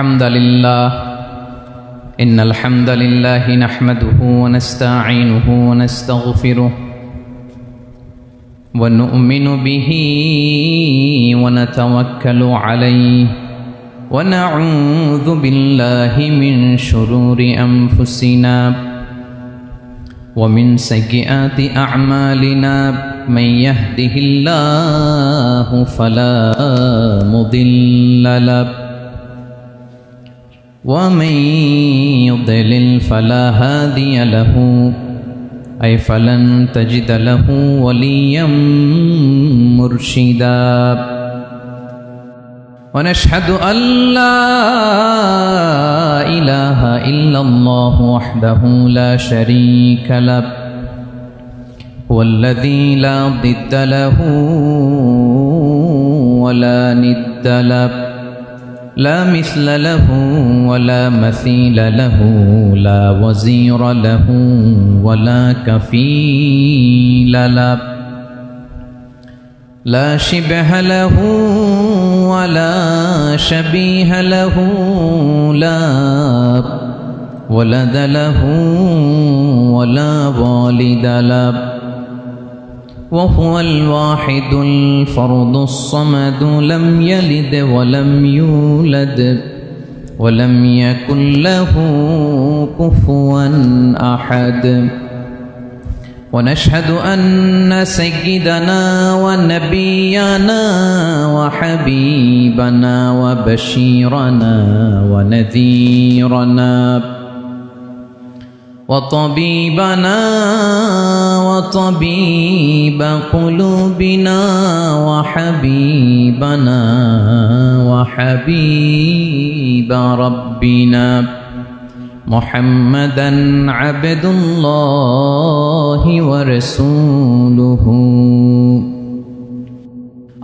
الحمد لله إن الحمد لله نحمده ونستعينه ونستغفره ونؤمن به ونتوكل عليه ونعوذ بالله من شرور أنفسنا ومن سيئات أعمالنا من يهده الله فلا مضل له ومن يضلل فلا هادي له أي فلن تجد له وليا مرشدا ونشهد أن لا إله إلا الله وحده لا شريك له هو الذي لا ضد له ولا ند له لا مثل له ولا مثيل له لا وزير له ولا كفيل له لا شبه له ولا شبيه له لا ولد له ولا والد له وهو الواحد الفرد الصمد لم يلد ولم يولد ولم يكن له كفوا أحد ونشهد أن سيدنا ونبينا وحبيبنا وبشيرنا ونذيرنا وطبيبنا وطبيب قلوبنا وحبيبنا وحبيب ربنا محمدا عبد الله ورسوله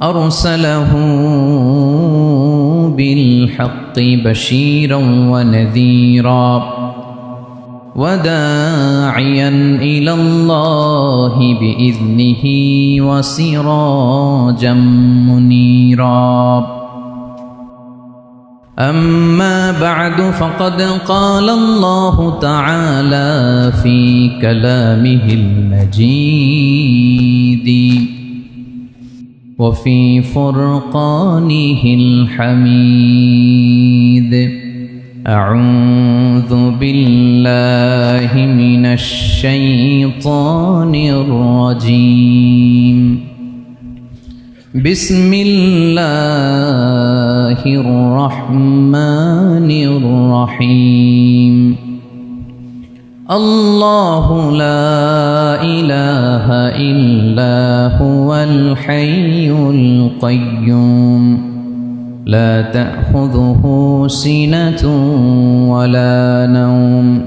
أرسله بالحق بشيرا ونذيرا وداعيا إلى الله بإذنه وسراجا منيرا أما بعد فقد قال الله تعالى في كلامه المجيد وفي فرقانه الحميد أعوذ بالله من الشيطان الرجيم بسم الله الرحمن الرحيم الله لا إله إلا هو الحي القيوم لا تأخذه سنة ولا نوم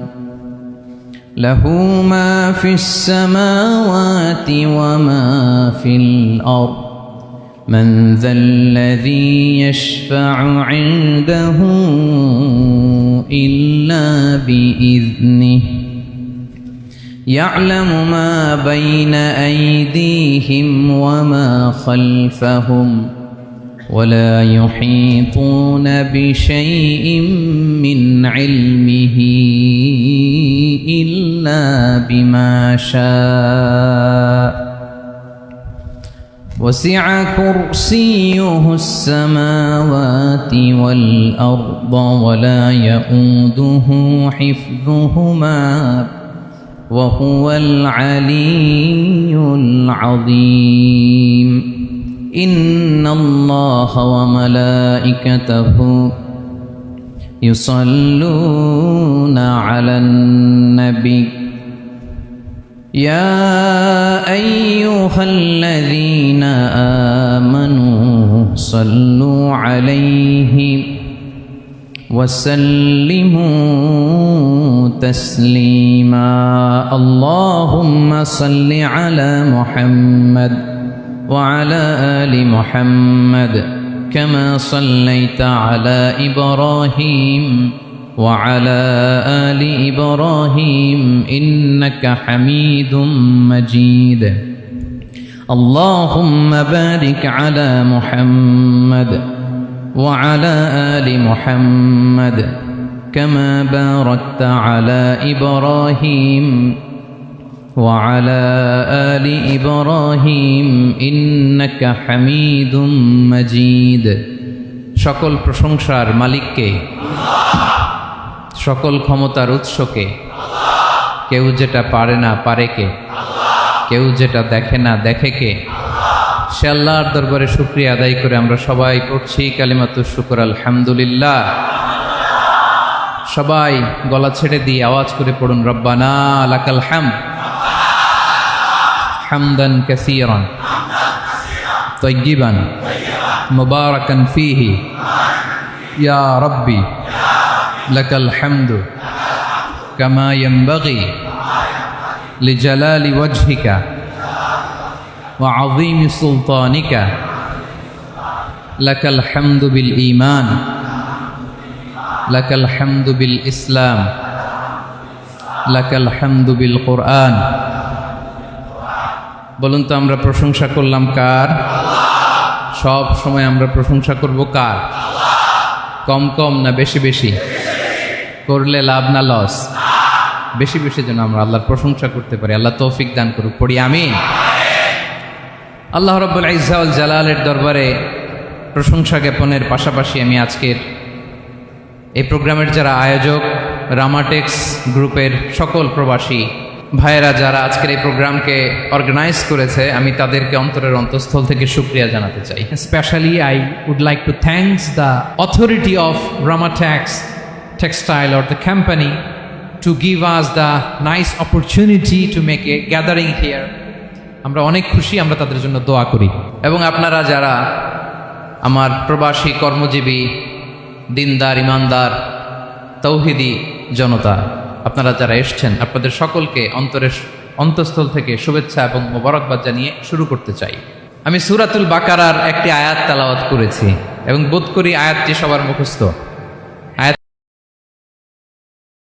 له ما في السماوات وما في الأرض من ذا الذي يشفع عنده إلا بإذنه يعلم ما بين أيديهم وما خلفهم ولا يحيطون بشيء من علمه إلا بما شاء وسع كرسيه السماوات والأرض ولا يؤوده حفظهما وهو العلي العظيم إن الله وملائكته يصلون على النبي يا أيها الذين آمنوا صلوا عليه وسلموا تسليما اللهم صل على محمد وعلى آل محمد كما صليت على إبراهيم وعلى آل إبراهيم إنك حميد مجيد اللهم بارك على محمد وعلى آل محمد كما باركت على إبراهيم وعلى آل إبراهيم إنك حميد مجيد সকল প্রশংসার মালিককে, সকল ক্ষমতার উৎসকে, কেউ যেটা পারে না পারে কে, কেউ যেটা দেখে না দেখে কে, সে আল্লাহর দরবারে শুকরিয়া আদায় করে আমরা সবাই পড়ছি কালিমাতুশ শুকর আলহামদুলিল্লাহ। সবাই গলা ছেড়ে দিয়ে আওয়াজ করে পড়ুন রব্বানা লাকাল হামদ হামদান কাসীরান তাইয়্যিবান মুবারাকান ফীহি ইয়া রাব্বি লাকাল হামদু কামা ইয়ানবাগি লিজালালি ওয়াজহিকা ওয়া আযীমি সুলতানিকা লাকাল হামদু বিল ঈমান লাকাল হামদু বিল ইসলাম লাকাল হামদু বিল কুরআন। বলুন তো আমরা প্রশংসা করলাম কার? সব সময় আমরা প্রশংসা করব কার? কম কম না বেশি বেশি? করলে লাভ না লস? বেশি বেশি যেন আমরা আল্লাহর প্রশংসা করতে পারি। আল্লাহ তৌফিক দান করুক, পড়ি আমিন। আল্লাহ রাব্বুল ইজ্জা ওয়াল জালালের দরবারে প্রশংসা জ্ঞাপনের পাশাপাশি আমি আজকের এই প্রোগ্রামের যারা আয়োজক, রামাটেক্স গ্রুপের সকল প্রবাসী ভাইয়েরা যারা আজকের এই প্রোগ্রামকে অর্গানাইজ করেছে, আমি তাদেরকে অন্তরের অন্তঃস্থল থেকে শুকরিয়া জানাতে চাই। Especially, I would like to thank the authority of Ramatex Textile or the company to give us the nice opportunity to make a gathering here. আমরা অনেক খুশি, আমরা তাদের জন্য দোয়া করি। এবং আপনারা যারা আমার প্রবাসী কর্মজীবী দিনদার ইমানদার তৌহিদি জনতা, আপনারা যারা এসছেন, আপনাদের সকলকে অন্তরের অন্তঃস্থল থেকে শুভেচ্ছা এবং মোবারকবাদ জানিয়ে শুরু করতে চাই। আমি সূরাতুল বাকারার একটি আয়াত তেলাওয়াত করেছি এবং বোধ করি আয়াতটি সবার মুখস্থ।